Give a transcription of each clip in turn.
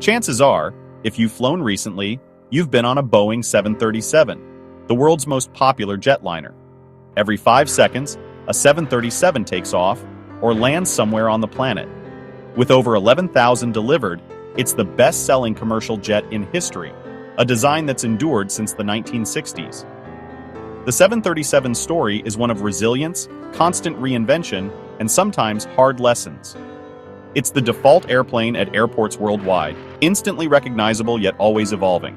Chances are, if you've flown recently, you've been on a Boeing 737, the world's most popular jetliner. Every 5 seconds, a 737 takes off or lands somewhere on the planet. With over 11,000 delivered, it's the best-selling commercial jet in history, a design that's endured since the 1960s. The 737's story is one of resilience, constant reinvention, and sometimes hard lessons. It's the default airplane at airports worldwide, instantly recognizable yet always evolving.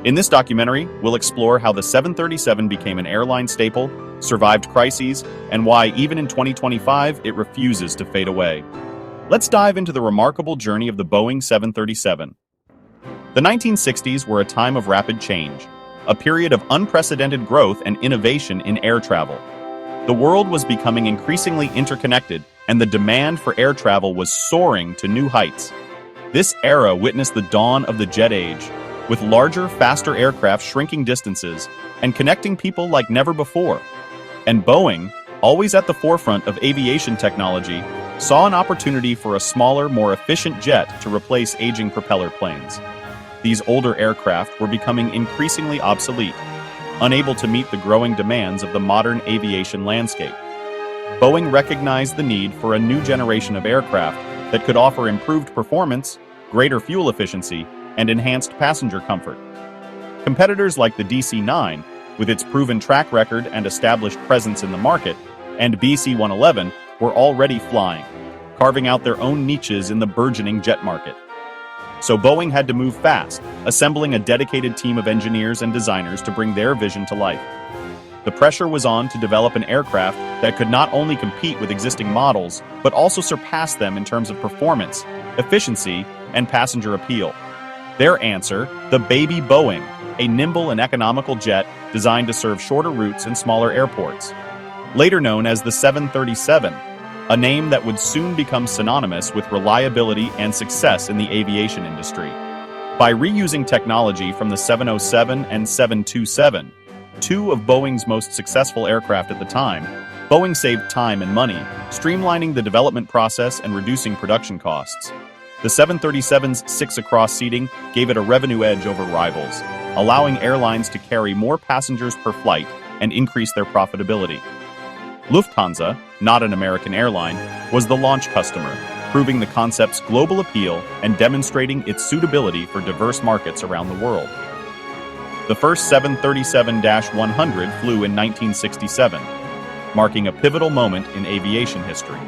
In this documentary, we'll explore how the 737 became an airline staple, survived crises, and why, even in 2025, it refuses to fade away. Let's dive into the remarkable journey of the Boeing 737. The 1960s were a time of rapid change, a period of unprecedented growth and innovation in air travel. The world was becoming increasingly interconnected, and the demand for air travel was soaring to new heights. This era witnessed the dawn of the jet age, with larger, faster aircraft shrinking distances and connecting people like never before. And Boeing, always at the forefront of aviation technology, saw an opportunity for a smaller, more efficient jet to replace aging propeller planes. These older aircraft were becoming increasingly obsolete, unable to meet the growing demands of the modern aviation landscape. Boeing recognized the need for a new generation of aircraft that could offer improved performance, greater fuel efficiency, and enhanced passenger comfort. Competitors like the DC-9, with its proven track record and established presence in the market, and BC-111 were already flying, carving out their own niches in the burgeoning jet market. So Boeing had to move fast, assembling a dedicated team of engineers and designers to bring their vision to life. The pressure was on to develop an aircraft that could not only compete with existing models, but also surpass them in terms of performance, efficiency, and passenger appeal. Their answer, the Baby Boeing, a nimble and economical jet designed to serve shorter routes and smaller airports. Later known as the 737, a name that would soon become synonymous with reliability and success in the aviation industry. By reusing technology from the 707 and 727, two of Boeing's most successful aircraft at the time, Boeing saved time and money, streamlining the development process and reducing production costs. The 737's 6-across seating gave it a revenue edge over rivals, allowing airlines to carry more passengers per flight and increase their profitability. Lufthansa, not an American airline, was the launch customer, proving the concept's global appeal and demonstrating its suitability for diverse markets around the world. The first 737-100 flew in 1967, marking a pivotal moment in aviation history.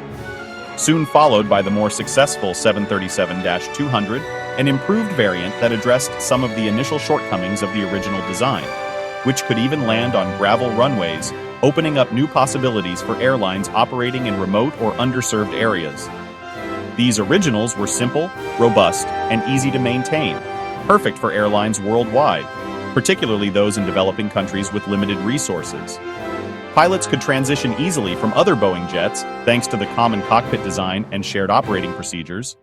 Soon followed by the more successful 737-200, an improved variant that addressed some of the initial shortcomings of the original design, which could even land on gravel runways, opening up new possibilities for airlines operating in remote or underserved areas. These originals were simple, robust, and easy to maintain, perfect for airlines worldwide, particularly those in developing countries with limited resources. Pilots could transition easily from other Boeing jets thanks to the common cockpit design and shared operating procedures,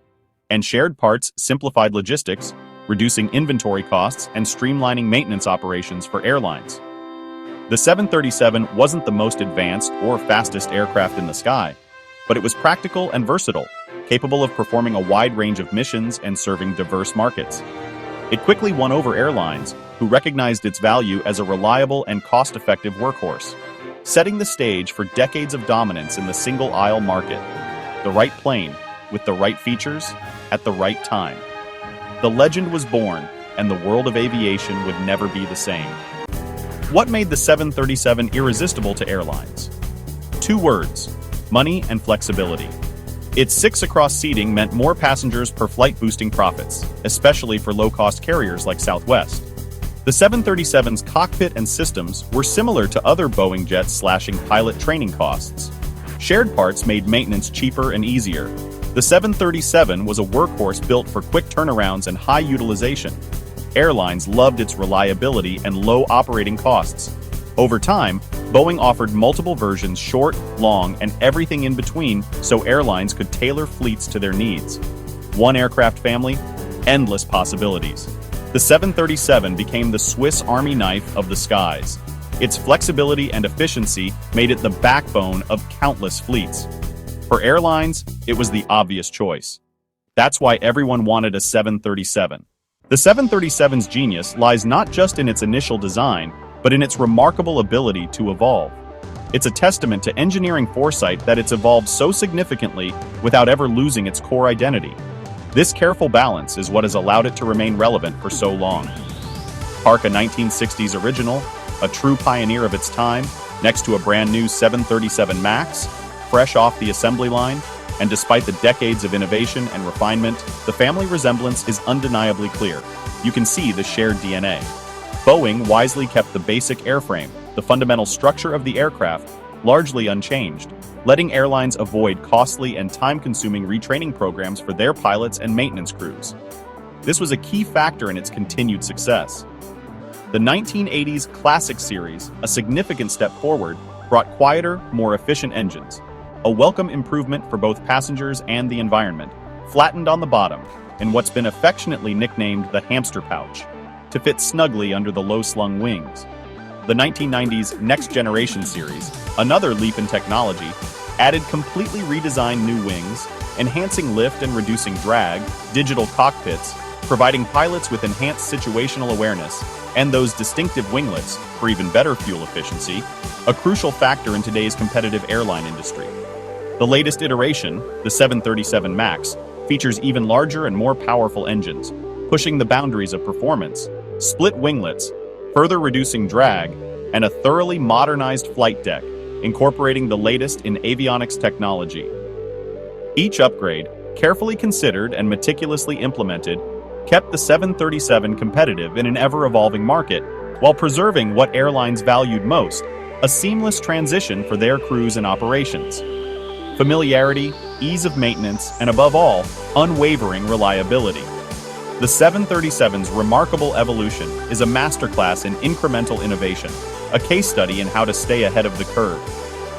and shared parts simplified logistics, reducing inventory costs and streamlining maintenance operations for airlines. The 737 wasn't the most advanced or fastest aircraft in the sky, but it was practical and versatile, capable of performing a wide range of missions and serving diverse markets. It quickly won over airlines, who recognized its value as a reliable and cost-effective workhorse, setting the stage for decades of dominance in the single-aisle market. The right plane, with the right features, at the right time. The legend was born, and the world of aviation would never be the same. What made the 737 irresistible to airlines? 2 words: money and flexibility. Its 6-across seating meant more passengers per flight, boosting profits, especially for low-cost carriers like Southwest. The 737's cockpit and systems were similar to other Boeing jets, slashing pilot training costs. Shared parts made maintenance cheaper and easier. The 737 was a workhorse built for quick turnarounds and high utilization. Airlines loved its reliability and low operating costs. Over time, Boeing offered multiple versions, short, long, and everything in between, so airlines could tailor fleets to their needs. One aircraft family, endless possibilities. The 737 became the Swiss Army knife of the skies. Its flexibility and efficiency made it the backbone of countless fleets. For airlines, it was the obvious choice. That's why everyone wanted a 737. The 737's genius lies not just in its initial design, but in its remarkable ability to evolve. It's a testament to engineering foresight that it's evolved so significantly without ever losing its core identity. This careful balance is what has allowed it to remain relevant for so long. Park a 1960s original, a true pioneer of its time, next to a brand new 737 MAX, fresh off the assembly line, and despite the decades of innovation and refinement, the family resemblance is undeniably clear. You can see the shared DNA. Boeing wisely kept the basic airframe, the fundamental structure of the aircraft, largely unchanged, letting airlines avoid costly and time-consuming retraining programs for their pilots and maintenance crews. This was a key factor in its continued success. The 1980s Classic series, a significant step forward, brought quieter, more efficient engines, a welcome improvement for both passengers and the environment, flattened on the bottom, in what's been affectionately nicknamed the hamster pouch, to fit snugly under the low-slung wings. The 1990s Next Generation series, another leap in technology, added completely redesigned new wings, enhancing lift and reducing drag, digital cockpits, providing pilots with enhanced situational awareness, and those distinctive winglets for even better fuel efficiency, a crucial factor in today's competitive airline industry. The latest iteration, the 737 MAX, features even larger and more powerful engines, pushing the boundaries of performance, split winglets, further reducing drag, and a thoroughly modernized flight deck, incorporating the latest in avionics technology. Each upgrade, carefully considered and meticulously implemented, kept the 737 competitive in an ever-evolving market, while preserving what airlines valued most, a seamless transition for their crews and operations. Familiarity, ease of maintenance, and above all, unwavering reliability. The 737's remarkable evolution is a masterclass in incremental innovation, a case study in how to stay ahead of the curve.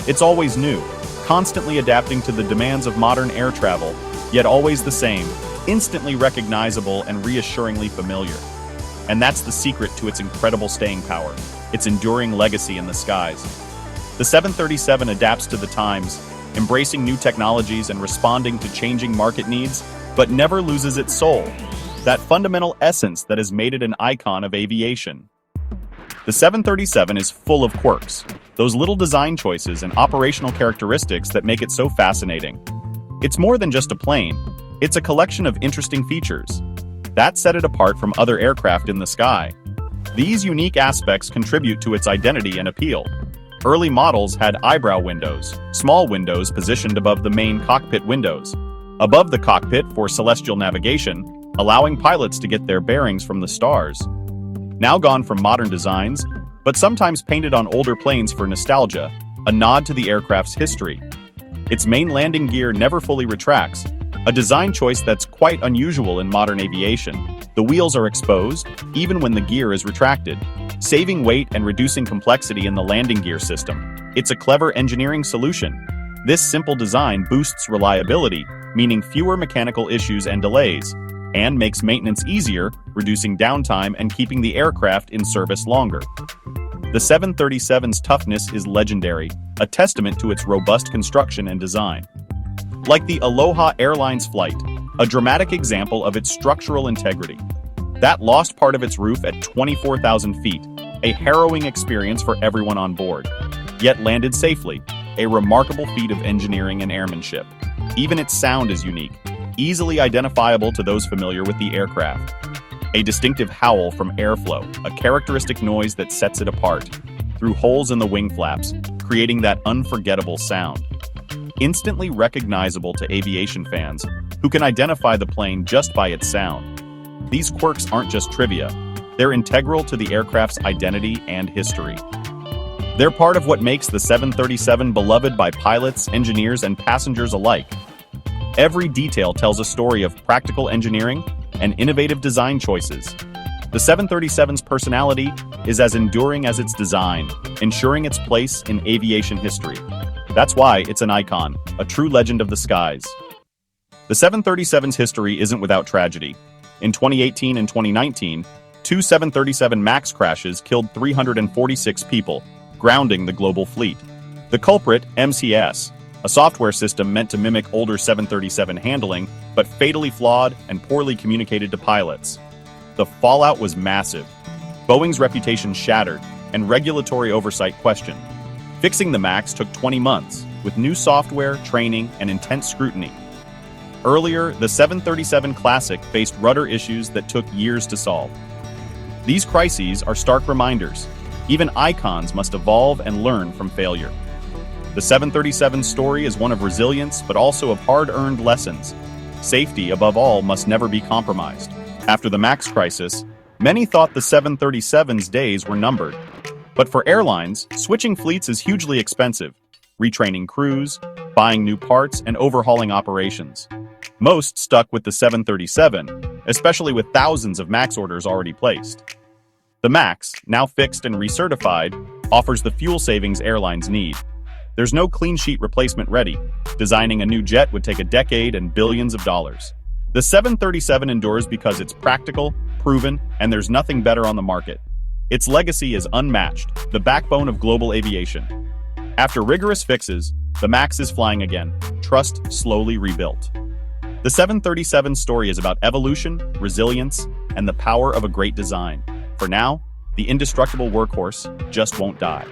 It's always new, constantly adapting to the demands of modern air travel, yet always the same, instantly recognizable and reassuringly familiar. And that's the secret to its incredible staying power, its enduring legacy in the skies. The 737 adapts to the times, embracing new technologies and responding to changing market needs, but never loses its soul, that fundamental essence that has made it an icon of aviation. The 737 is full of quirks, those little design choices and operational characteristics that make it so fascinating. It's more than just a plane, it's a collection of interesting features that set it apart from other aircraft in the sky. These unique aspects contribute to its identity and appeal. Early models had eyebrow windows, small windows positioned above the main cockpit windows, above the cockpit for celestial navigation, allowing pilots to get their bearings from the stars. Now gone from modern designs, but sometimes painted on older planes for nostalgia, a nod to the aircraft's history. Its main landing gear never fully retracts, a design choice that's quite unusual in modern aviation. The wheels are exposed, even when the gear is retracted, saving weight and reducing complexity in the landing gear system. It's a clever engineering solution. This simple design boosts reliability, meaning fewer mechanical issues and delays, and makes maintenance easier, reducing downtime and keeping the aircraft in service longer. The 737's toughness is legendary, a testament to its robust construction and design. Like the Aloha Airlines flight, a dramatic example of its structural integrity. That lost part of its roof at 24,000 feet, a harrowing experience for everyone on board, yet landed safely, a remarkable feat of engineering and airmanship. Even its sound is unique, easily identifiable to those familiar with the aircraft. A distinctive howl from airflow, a characteristic noise that sets it apart, through holes in the wing flaps, creating that unforgettable sound. Instantly recognizable to aviation fans, who can identify the plane just by its sound. These quirks aren't just trivia, they're integral to the aircraft's identity and history. They're part of what makes the 737 beloved by pilots, engineers, and passengers alike. Every detail tells a story of practical engineering and innovative design choices. The 737's personality is as enduring as its design, ensuring its place in aviation history. That's why it's an icon, a true legend of the skies. The 737's history isn't without tragedy. In 2018 and 2019, two 737 MAX crashes killed 346 people, grounding the global fleet. The culprit, MCS, a software system meant to mimic older 737 handling, but fatally flawed and poorly communicated to pilots. The fallout was massive. Boeing's reputation shattered, and regulatory oversight questioned. Fixing the MAX took 20 months, with new software, training, and intense scrutiny. Earlier, the 737 Classic faced rudder issues that took years to solve. These crises are stark reminders. Even icons must evolve and learn from failure. The 737 story is one of resilience, but also of hard-earned lessons. Safety, above all, must never be compromised. After the MAX crisis, many thought the 737's days were numbered. But for airlines, switching fleets is hugely expensive, retraining crews, buying new parts, and overhauling operations. Most stuck with the 737, especially with thousands of MAX orders already placed. The MAX, now fixed and recertified, offers the fuel savings airlines need. There's no clean sheet replacement ready. Designing a new jet would take a decade and billions of dollars. The 737 endures because it's practical, proven, and there's nothing better on the market. Its legacy is unmatched, the backbone of global aviation. After rigorous fixes, the MAX is flying again, trust slowly rebuilt. The 737 story is about evolution, resilience, and the power of a great design. For now, the indestructible workhorse just won't die.